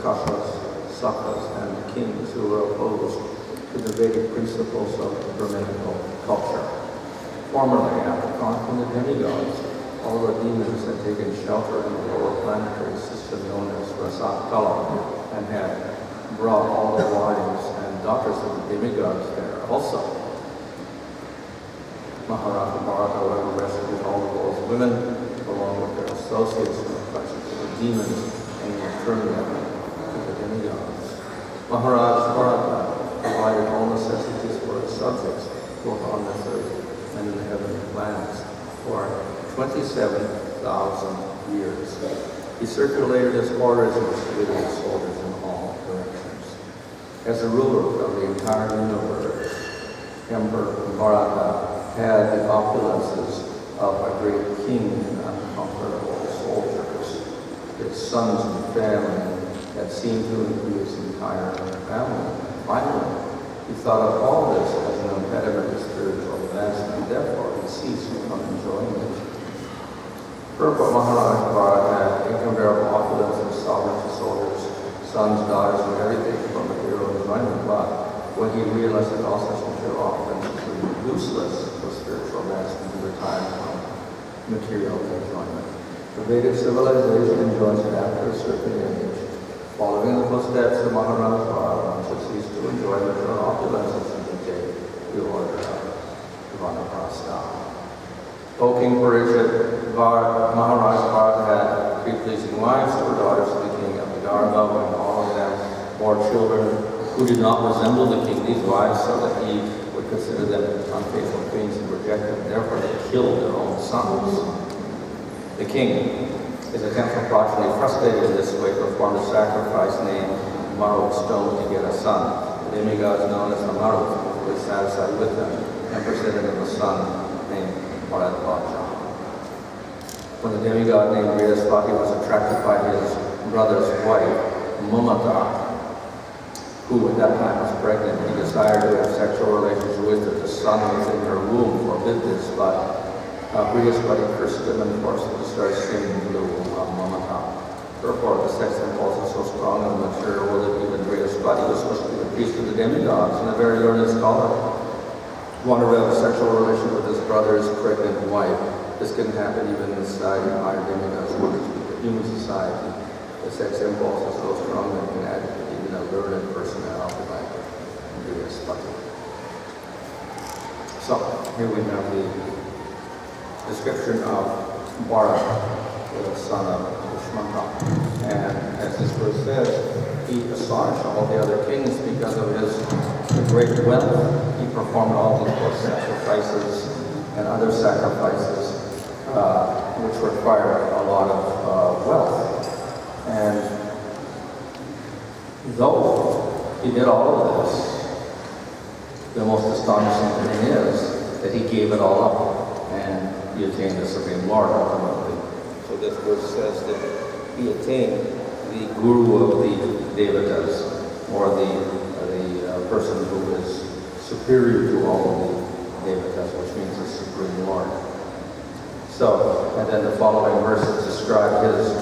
Rakshasas, Sakas, and kings who were opposed to the Vedic principles of Brahminical culture. Formerly, after conquering the demigods, all the demons had taken shelter in the lower planetary system known as Rasatala and had brought all the wives and daughters of the demigods there also. Maharata Bharata, however, rescued all of those women along with their associates from the clutches of the demons and returned them to the demigods. Maharaj Bharata provided all necessities for his subjects, both on this earth and in the heavenly planets, for 27,000 years. He circulated his orders and distributed his soldiers in all directions. As the ruler of the entire universe, Emperor Bharata had the opulences of a great king and uncomfortable soldiers. His sons and family had seemed to include his entire family. Finally, he thought of all this as an impediment to spiritual advancement, and therefore he ceased from enjoying it. Purport Maharaj Bharata had incomparable opulence and sovereignty, soldiers, sons, daughters, and everything for material enjoyment, but when he realized that all such material opulences were useless for spiritual advancement, he retired from material enjoyment. The Vedic civilization enjoys it after a certain age. Following in the footsteps of Maharaj Bharata, one should cease to enjoy material opulences and to take the order of Vanaprastha. O King Parikshit, Maharaj Bharata had 3 pleasing wives who were daughters of the king of Vidarbha, and all of them bore children who did not resemble the king. These wives saw that he would consider them unfaithful queens and reject them. Therefore, they killed their own sons. The king, his attempts were progeny frustrated in this way, performed a sacrifice named Marut stone to get a son. The demigods known as the Marut were satisfied with them and presented him a son named Bharadvaja. When the demigod named Brihaspati was attracted by his brother's wife, Mamata, who at that time was pregnant, he desired to have sexual relations with her. The son within her womb forbid this, but Brihaspati cursed him and forced him to start singing into the womb of Mamata. Therefore, the sex impulse is so strong in the material world that even Brihaspati was supposed to be the priest of the demigods and a very learned scholar. Wanted to have a sexual relation with his brother's pregnant wife. This can happen even inside higher demigods, in human society. The sex impulse is so strong that it can agitate even a learned personality like Brihaspati. So, here we have the description of Bharata, the son of Dushmanta. And as this verse says, he astonished all the other kings because of his great wealth. He performed all these blood sacrifices and other sacrifices which required a lot of wealth. And though he did all of this, the most astonishing thing is that he gave it all up and he attained the Supreme Lord ultimately. So this verse says that he attained the Guru of the Devatas, or the person who is superior to all of the Devatas, which means the Supreme Lord. So, and then the following verses describe his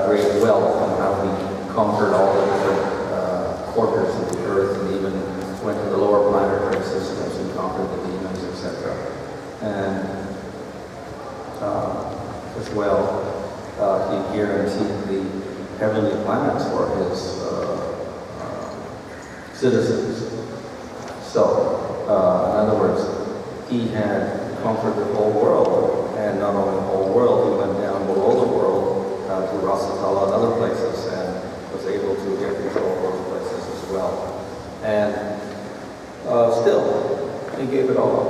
great wealth and how he conquered all the different quarters of the earth and even went to the lower planetary systems and conquered the demons, etc. And as well, he guaranteed the heavenly planets for his citizens. So, in other words, he had conquered the whole world, and not only the whole world, he went down below the world to Rasatala and other places, and was able to get control of those places as well. And still, he gave it all up.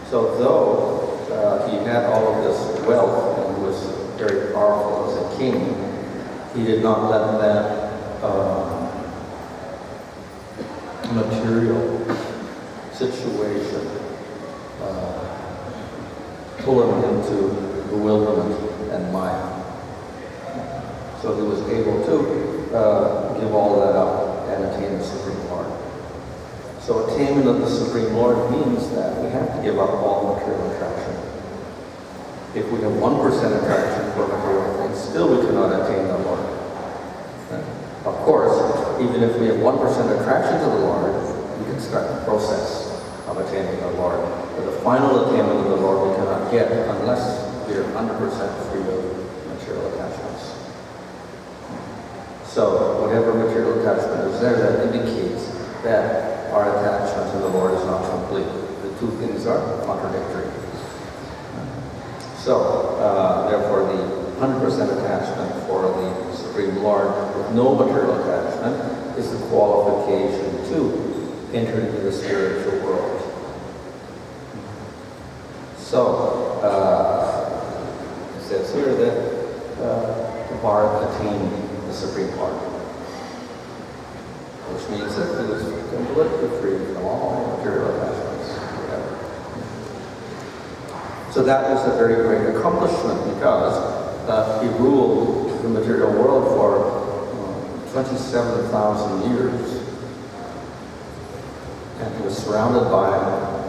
So though he had all of this wealth and was very powerful as a king, he did not let that material situation pull him into bewilderment and maya. So he was able to give all that up and attain the Supreme Lord. So attainment of the Supreme Lord means that we have to give up all material attraction. If we have 1% attraction for material things, still we cannot attain the Lord. even if we have 1% attraction to the Lord, we can start the process of attaining the Lord. But the final attainment of the Lord we cannot get unless we are 100% free of material attachments. So whatever material attachment is there, that indicates that our attachment to the Lord is not complete. The two things are contradictory. So, therefore, the 100% attachment for the Supreme Lord with no material attachment is the qualification to enter into the spiritual world. So, it says here that the Bharat attained the Supreme Lord, which means that he was completely free from all material attachments. So that was a very great accomplishment because he ruled the material world for 27,000 years. And he was surrounded by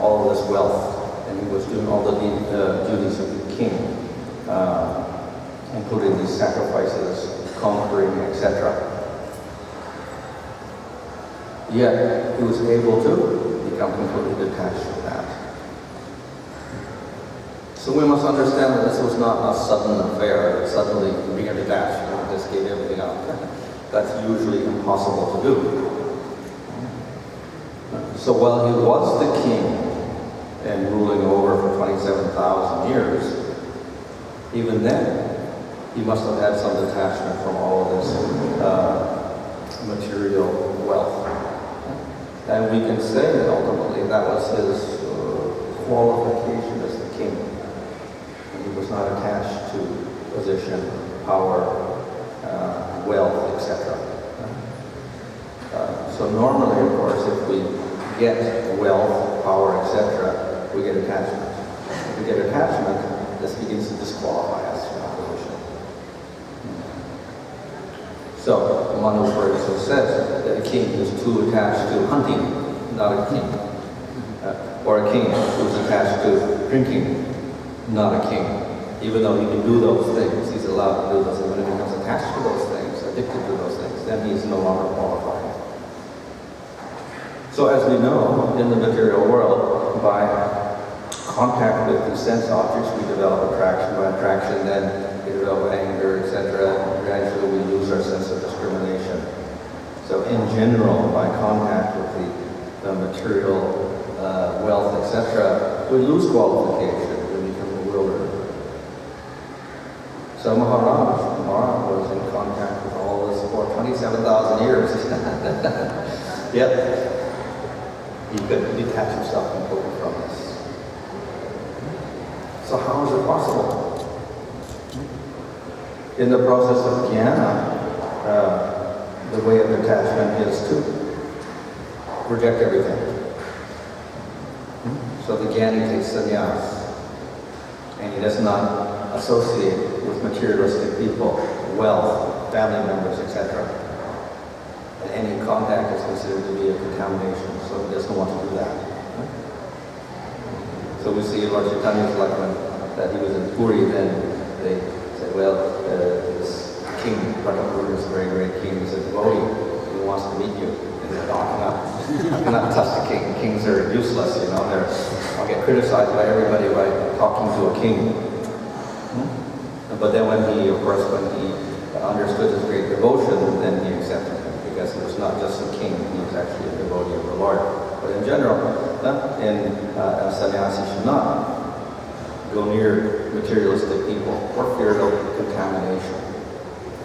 all of this wealth, and he was doing all the duties of the king, including these sacrifices, conquering, etc. Yet he was able to become completely detached from that. So we must understand that this was not a sudden affair, that suddenly we became detached and just gave everything up. That's usually impossible to do. So while he was the king and ruling over for 27,000 years, even then, he must have had some detachment from all of this material wealth. And we can say that ultimately that was his qualification as the king. He was not attached to position, power, wealth, etc. So normally, of course, if we get wealth, power, etc., we get attachment. If we get attachment, this begins to disqualify us from our position. So, Bhanu, for instance, says that a king is too attached to hunting, not a king. Or a king who's attached to drinking, not a king. Even though he can do those things, he's allowed to do those things. When he becomes attached to those things, addicted to those things, then he's no longer qualified. So as we know, in the material world, by contact with the sense objects, we develop attraction. By attraction, then we develop anger, etc. And gradually we lose our sense of discrimination. So in general, by contact with the material wealth, etc., we lose qualification. We become bewildered. So Maharaj was in contact with all this for 27,000 years. Yet, he could detach himself completely from this. So how is it possible? In the process of jnana, the way of detachment is to reject everything. So the jnani takes sannyas, and he does not associate with materialistic people, wealth, family members, etc. And any contact is considered to be a contamination, so he doesn't want to do that. So we see Lord Chaitanya's like that he was in Puri, then they said, well, this king, Pratapur is a very great king, he's a devotee, he wants to meet you. And they're I cannot touch the king. Kings are useless, you know, I'll get criticized by everybody by talking to a king. But then when he understood his great devotion, then he accepted him, because he was not just a king, he was actually a devotee of the Lord. But in general, a sannyasi should not go near materialistic people for fear of contamination.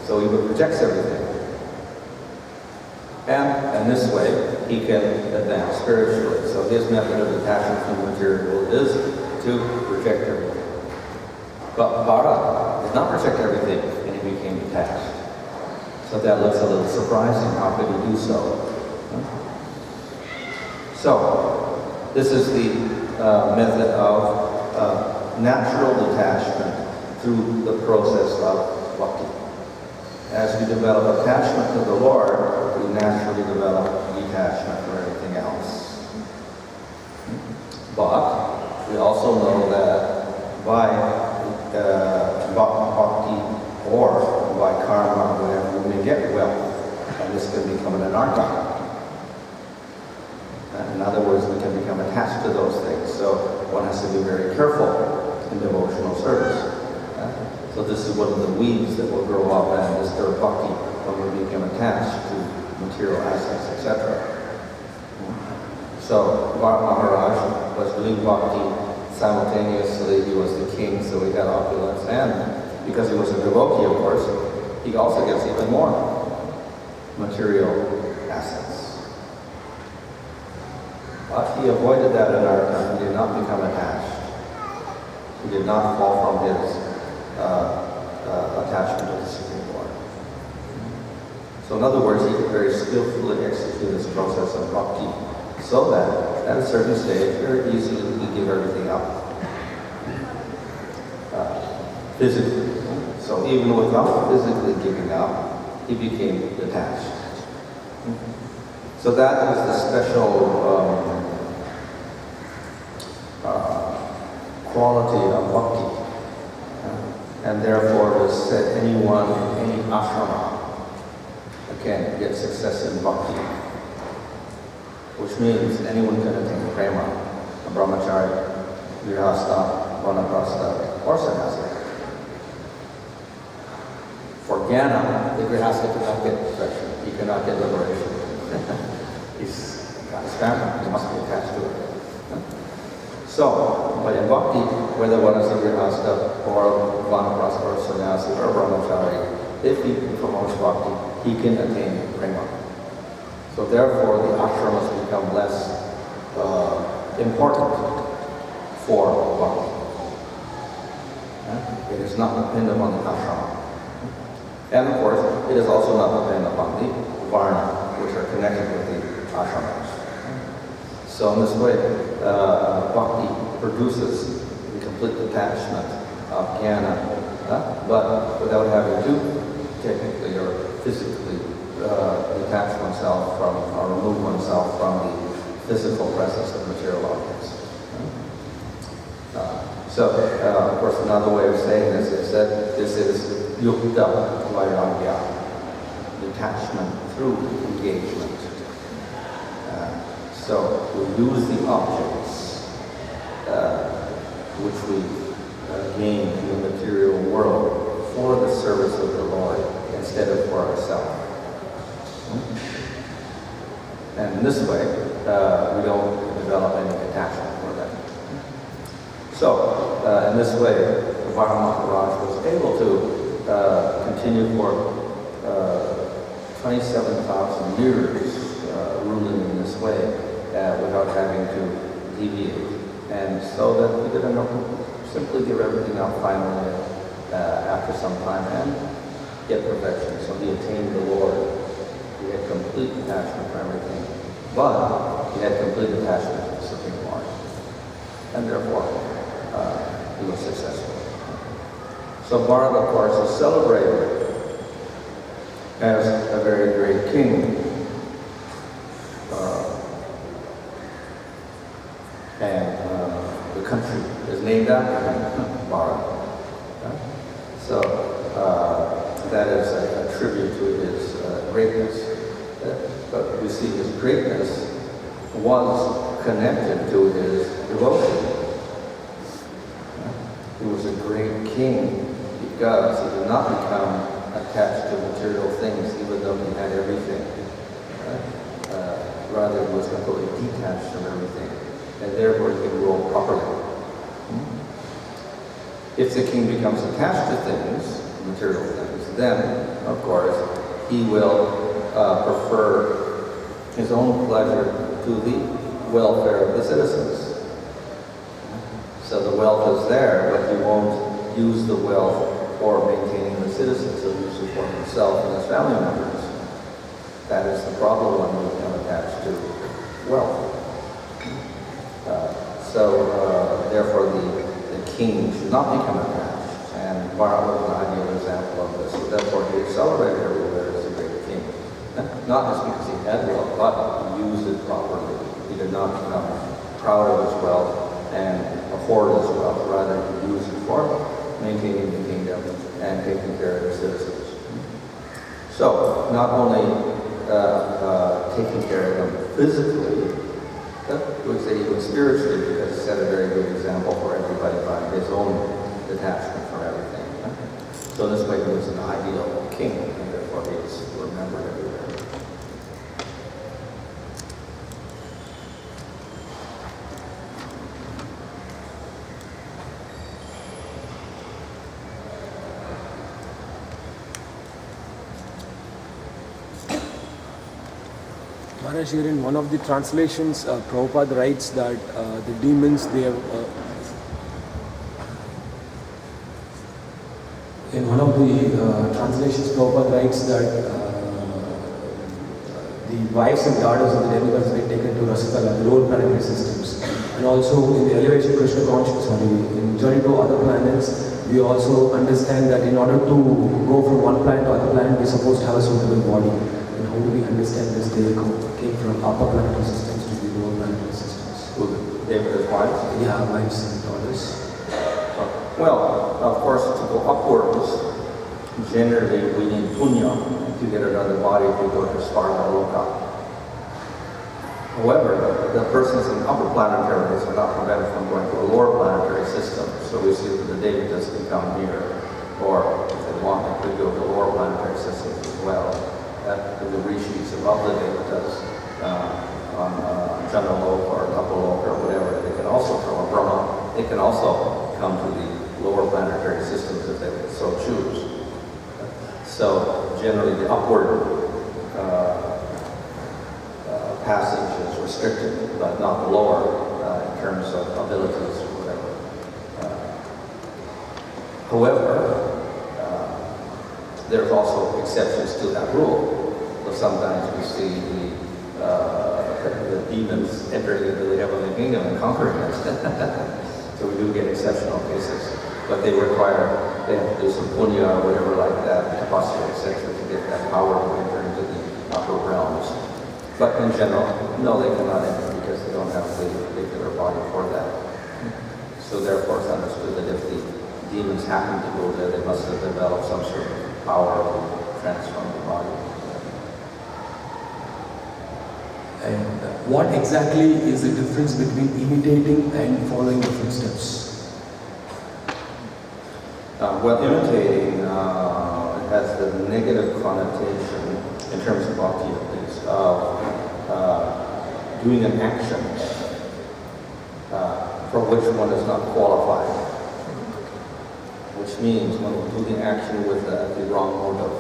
So he rejects everything. And in this way, he can advance spiritually. So his method of detachment from the material is to reject everything. But Bharat did not reject everything, and he became detached. So that looks a little surprising. How could he do so? So, this is the method of natural detachment through the process of bhakti. As we develop attachment to the Lord, we naturally develop detachment from everything else. But we also know that by bhakti or by karma, whatever, we may get wealth and this can become an anartha. In other words, we can become attached to those things. So one has to be very careful in devotional service. So this is one of the weeds that will grow up and disturb bhakti when we become attached to material assets, etc. So Maharaj was doing bhakti simultaneously. He was the king, so he had opulence, and because he was a devotee, of course, he also gets even more material assets. But he avoided that in our time. He did not become attached. He did not fall from his attachment to the Supreme Lord. So in other words, he could very skillfully execute this process of bhakti, so that at a certain stage, very easily he could give everything up physically. So even without physically giving up, he became detached. So that is the special quality of bhakti. And therefore it is said anyone in any ashrama can get success in bhakti, which means anyone can attain prema, a brahmachari, grihastha, vanaprastha, or sannyasa. For jnana, the grihastha cannot get perfection. He cannot get liberation. He's got his family. He must be attached to it. So, but in bhakti, whether one is a grihastha or vanaprastha or sannyasi or brahmachari, if he promotes bhakti, he can attain prema. So therefore, the ashramas become less important for bhakti. It is not dependent on the ashrama. And of course, it is also not dependent upon the varna, which are connected with the ashramas. So in this way, bhakti produces the complete detachment of jnana, but without having to technically or physically detach oneself from, or remove oneself from the physical presence of material objects. Of course, another way of saying this is that this is yukta vairagya, detachment through engagement. So we use the objects which we gain in the material world for the service of the Lord instead of for ourselves. And in this way, we don't develop any attachment for them. So, in this way, Bhanu Maharaj was able to continue for 27,000 years ruling in this way without having to deviate. And so that he could simply give everything up finally after some time and get perfection. So he attained the Lord. He had complete attachment for everything, but he had complete attachment to the Supreme Lord, and therefore he was successful. So Bharat, of course, is celebrated as a very great king, and the country is named after him, Bharat. So that is a tribute to his greatness. But we see his greatness was connected to his devotion. He was a great king because he did not become attached to material things, even though he had everything. Rather, he was completely detached from everything, and therefore he could rule properly. If the king becomes attached to things, material things, then, of course, he will prefer his own pleasure to the welfare of the citizens. So the wealth is there, but he won't use the wealth for maintaining the citizens. He'll use it for himself and his family members. That is the problem when we become attached to wealth. Therefore, the king should not become attached. And Bharat was an ideal example of this. So therefore, he is celebrated everywhere as a great king. Not just because he had wealth, but he used it properly. He did not become proud of his wealth and hoard his wealth. Rather, he used it for maintaining the kingdom and taking care of the citizens. So, not only taking care of them physically, but we say even spiritually, because he set a very good example for everybody by his own detachment from everything. So this way he was an ideal king, and therefore he is remembered everywhere. Maharaj, here in one of the translations, Prabhupada writes that the demons, they have... in one of the translations, Prabhupada writes that the wives and daughters of the demigods were taken to Rasatala, the lower planetary systems. And also in the elevation Krishna consciousness, in journey to other planets, we also understand that in order to go from one planet to other planet, we're supposed to have a suitable body. And how do we understand this? They came from upper planetary systems to the lower planetary systems. They were his wives? Yeah, wives and daughters. Well, of course, to go upwards, generally we need punya to get another body to go to Svarga Loka. However, the persons in upper planetaries are not prevented from going to a lower planetary system. So we see that the Devatas can come here, or if they want, they could go to lower planetary systems as well. The rishis above the Devatas on Chandraloka or Tapaloka or whatever, they can also come, or Brahma, they can also come to the lower planetary systems if they so choose. So generally the upward passage is restricted, but not the lower in terms of abilities or whatever. However, there's also exceptions to that rule. So sometimes we see the demons entering into the heavenly kingdom and conquering it. So we do get exceptional cases, but they have to do some punya or whatever like that, tapasya, etc., to get that power to enter into the upper realms. But in general, no, they cannot enter because they don't have the particular body for that. So therefore it's understood that if the demons happen to go there, they must have developed some sort of power to transform the body. And what exactly is the difference between imitating and following the footsteps? Well, imitating has the negative connotation in terms of bhakti, at least, of doing an action for which one is not qualified, which means one will do the action with the wrong motive.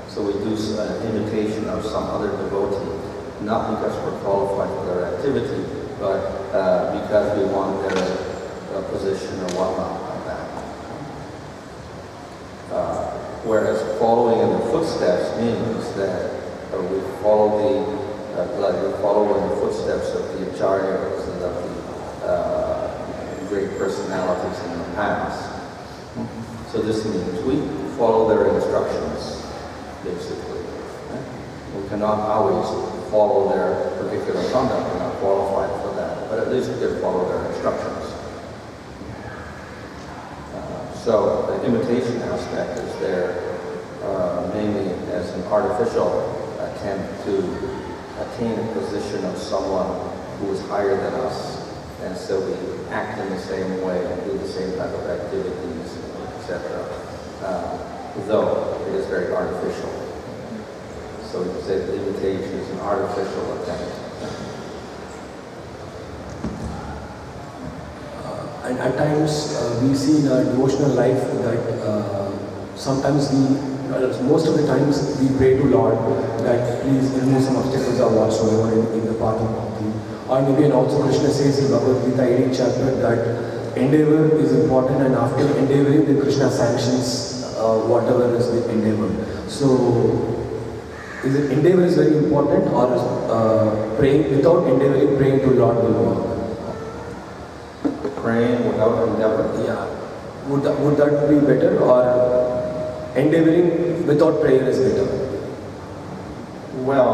So we do an imitation of some other devotee, not because we're qualified for their activity, but because we want their position or whatnot like that. Whereas following in the footsteps means that we follow in the footsteps of the acharyas and of the great personalities in the past. So this means we follow their instructions, basically. We cannot always follow their particular conduct. We're not qualified for that, but at least we can follow their instructions. So the imitation aspect is there mainly as an artificial attempt to attain a position of someone who is higher than us, and so we act in the same way and do the same type of activities, etc. Though it is very artificial. So we can say that imitation is an artificial attempt. And at times we see in our devotional life that sometimes most of the times we pray to Lord that please remove some obstacles or whatsoever in the path of bhakti. Or maybe, and also Krishna says in Bhagavad Gita 18th chapter that endeavor is important, and after endeavoring the Krishna sanctions whatever is the endeavor. So is it endeavor is very important, or praying without endeavoring, praying to Lord will work? Praying without endeavor? Yeah. Would that be better, or endeavoring without prayer is better? Well,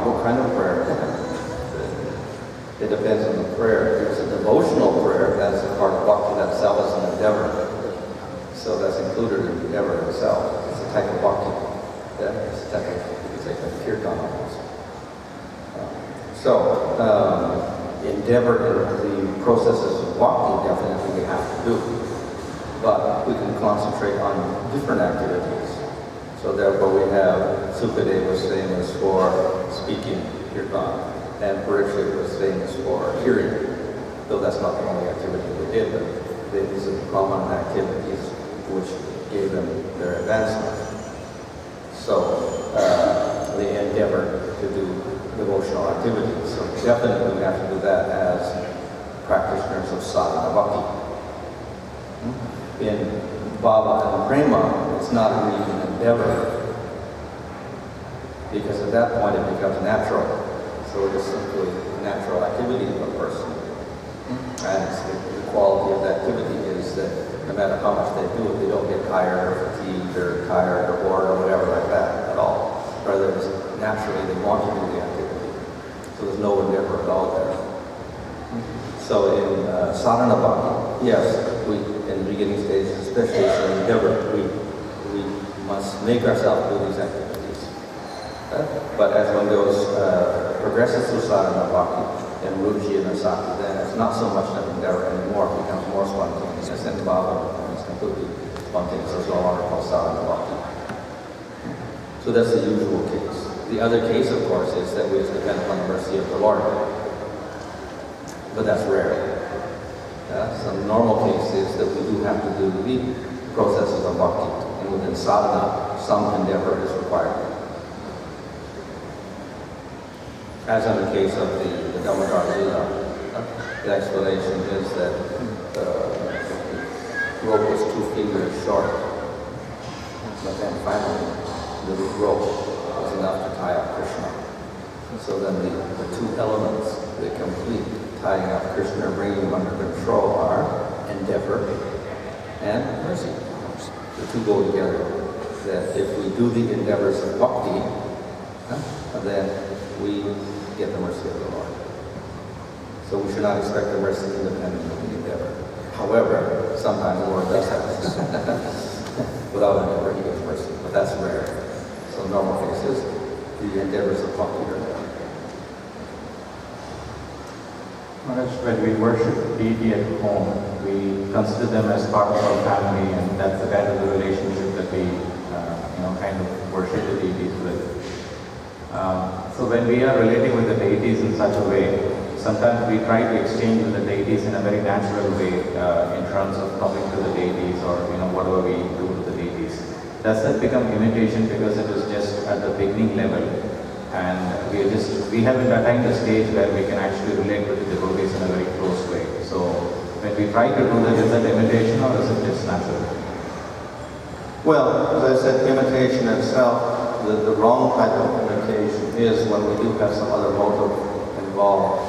what kind of prayer? It depends on the prayer. If it's a devotional prayer, that's a part of bhakti itself as an endeavor. So that's included in the endeavor itself. It's a type of bhakti. Yeah? It's a like a kirtan almost. Endeavor in the processes of bhakti definitely we have to do, but we can concentrate on different activities. So therefore we have Sukadeva was famous for speaking kirtan, and Parikshit was famous for hearing, though that's not the only activity they did, but these are the common activities which gave them their advancement. So they endeavored to do devotional activities. So definitely we have to do that as practitioners of sadhana bhakti. In bhava and prema, it's not really an endeavor, because at that point it becomes natural. So it is simply a natural activity of a person. And the quality of the activity is that no matter how much they do it, they don't get tired or fatigued or tired or bored or whatever like that at all. Rather, it's naturally they want to do the activity. So there's no endeavor at all there. So in sadhana bhakti, yes, we in the beginning stages, especially it's an endeavor, we must make ourselves do these activities. But as one goes, progresses through sadhana bhakti and ruchi and asakti, then it's not so much an endeavor anymore, it becomes more spontaneous, and bhava becomes completely spontaneous. So it's no longer called sadhana bhakti. So that's the usual case. The other case, of course, is that we depend upon the mercy of the Lord. But that's rare. So the normal case is that we do have to do the processes of bhakti, and within sadhana, some endeavor is required. As in the case of the Damodar Lila, the explanation is that the rope was 2 fingers short, but then finally the rope was enough to tie up Krishna. So then the two elements that complete tying up Krishna, bringing him under control are endeavor and mercy. The two go together. That if we do the endeavors of bhakti, then we get the mercy of the Lord. So we should not expect the mercy independent of the endeavor. However, sometimes the Lord does have us. Without endeavor, he gives mercy, but that's rare. So in normal cases, the endeavors of bhakti are there. Maharaj, when we worship deity at home, we consider them as part of our family, and that's the kind of the relationship that we, kind of worship the deities with. So when we are relating with the deities in such a way, sometimes we try to exchange with the deities in a very natural way, in terms of talking to the deities or whatever we do to the deities. Does that become imitation because it is just at the beginning level, and we haven't attained a stage where we can actually relate with the devotees in a very close way? So when we try to do that, is that imitation or is it just natural? Well, as I said, imitation itself, the wrong type of imitation is when we do have some other motive involved,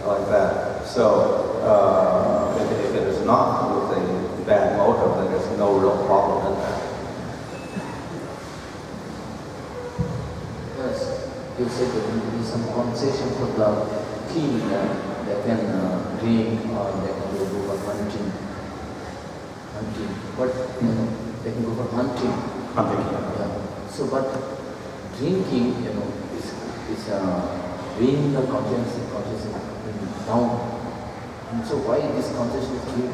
like that. So if it is not with a bad motive, then there's no real problem in that. Yes, you said that there will be some compensation for the king, they can drink or they can go for hunting. But they can go for hunting. Yeah. So, but drinking, is bringing the consciousness down. And so, why this concession is given?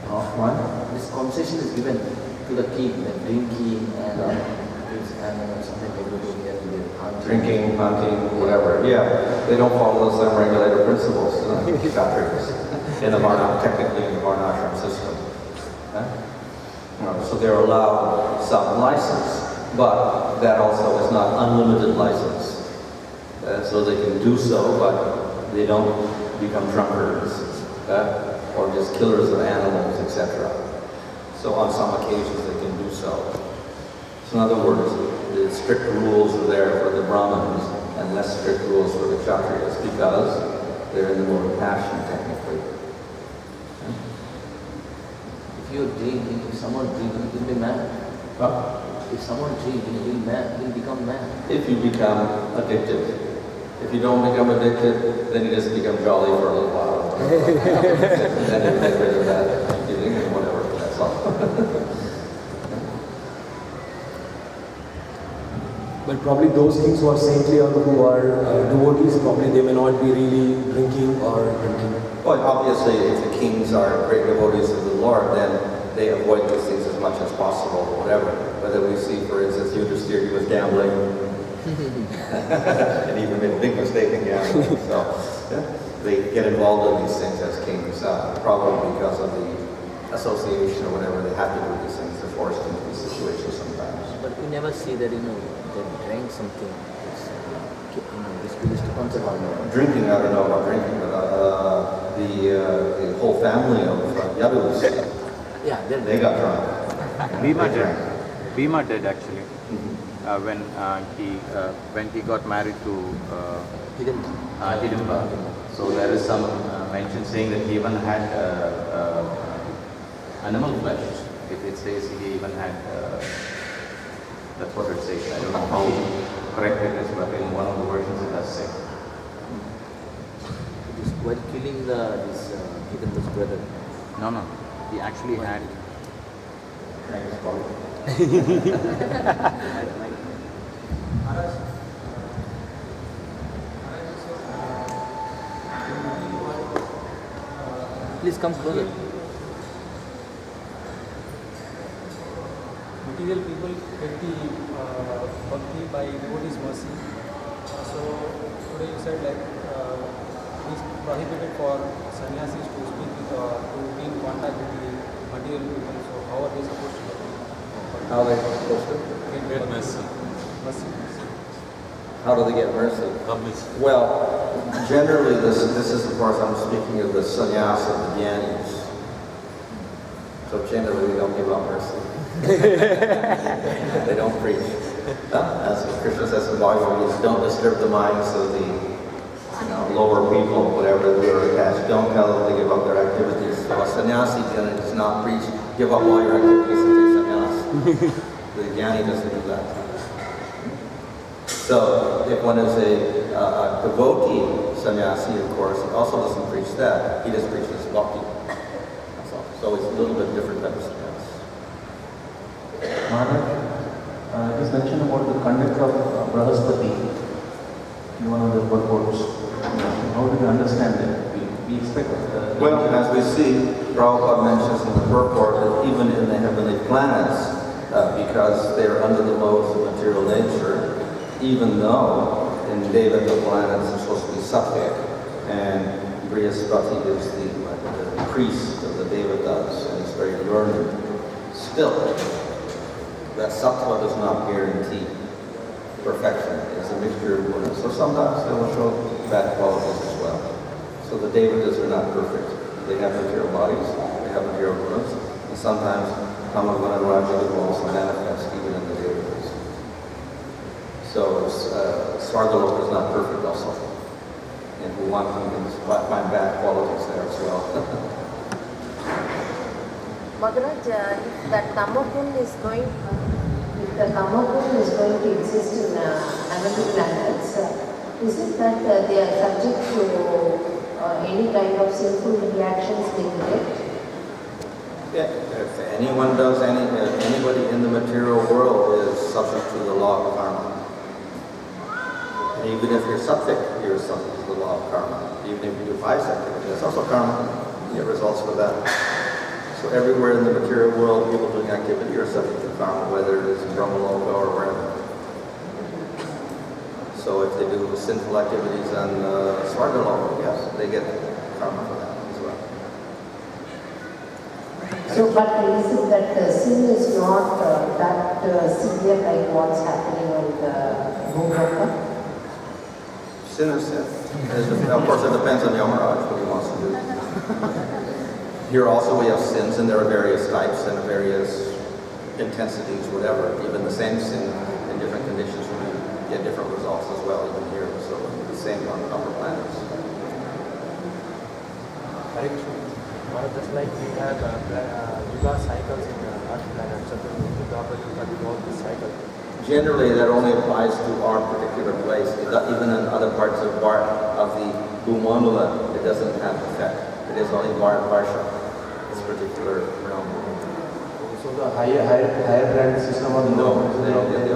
Why? This concession is given to the king, that drinking and something they go here to the hunting. Drinking, hunting, whatever. Yeah, they don't follow the same regulator principles in the Varna, technically in the Varnashram system. So they're allowed some license, but that also is not unlimited license. So they can do so, but they don't become drunkards or just killers of animals, etc. So on some occasions they can do so. So in other words, the strict rules are there for the Brahmins and less strict rules for the Kshatriyas because they're in the mode of passion technically. If someone drinks, he will be mad. If someone drinks, he will be mad. He will become mad. If you become addicted. If you don't become addicted, then you just become jolly for a little while. Then you get rid of that feeling and whatever, that's all. But probably those kings who are saintly or who are devotees, probably they may not be really drinking or drinking. Well, obviously, if the kings are great devotees of the Lord, then they avoid these things as much as possible, whatever. Whether we see, for instance, Yudhisthira, he was gambling, and even made a big mistake in gambling. So, yeah, they get involved in these things as kings, probably because of the association or whatever. They have to do these things. They're forced into these situations sometimes. But we never see that, they drank something. This is to conserve. Drinking, I don't know about drinking, but the whole family of Yadus, Yeah, they got drunk. Bhima They did. drank. Bhima did actually. Mhm. When he got married to Hidden. Hidimba. So there is some mention saying that he even had animal flesh. It says he even had. That's what it says. I don't know how correct it is, but in one of the versions it does say. While killing this Hiddenba's brother. No. He actually had. Please come closer. Material people get the bhakti by devotees' mercy. So today you said like it is prohibited for sannyasis to speak with to be in contact with the material people. So how are they supposed to How are they supposed to? get mercy? Mercy. How do they get mercy? Well, generally, this is, of course, I'm speaking of the sannyas of the Gyanis. So generally, they don't give out mercy. They don't preach. As Krishna says in Bhagavatam, don't disturb the minds of the lower people, whatever they are attached. Don't tell them to give up their activities. So a sannyasi generally does not preach, give up all your activities and take sannyas. The Jnani doesn't do that. So if one is a devotee sannyasi, of course, he also doesn't preach that. He just preaches bhakti. That's all. So it's a little bit different type of sannyas. Maharaj, it is mentioned about the conduct of Brahaspati in one of the purports. How do we understand that? We expect... Well, as we see, Prabhupada mentions in the purport that even in the heavenly planets, because they are under the modes of material nature, even though in Devata planets they're supposed to be sattvic, and Brihaspati is the priest of the Devatas, and he's very learned, still, that sattva does not guarantee perfection. It's a mixture of gunas. So sometimes they will show bad qualities as well. So the Devatas are not perfect. They have material bodies, they have material gunas, and sometimes Tamaguna and Raja will also manifest even in the Devatas. So Svargaloka is not perfect also. And we want to find bad qualities there as well. Maharaj, if that Tamaguna is going, if the Tamaguna is going to exist in heavenly planets, is it that they are subject to any kind of sinful reactions they get? Yeah, if anyone does anybody in the material world is subject to the law of karma. And even if you're sattvic, you're subject to the law of karma. Even if you do pious activity, that's also karma. You get results for that. So everywhere in the material world, people doing activity are subject to karma, whether it is in Brahmaloka or wherever. So if they do sinful activities on Svargaloka, yes, they get karma for that as well. So, but is it that sin is not that severe like what's happening on the Bhumloka? Sin is sin. Of course, it depends on Yamaraj, what he wants to do. Here also we have sins, and there are various types and various intensities, whatever. Even the same sin in different conditions will get different results as well, even here. So the same on upper planets. Just like we have Yuga cycles in Earth planet, so the all this cycle. Generally, that only applies to our particular place. Even in other parts of the Bhumandala, it doesn't have effect. It is only Varsha, this particular realm. So the higher planet system of the No, they don't get the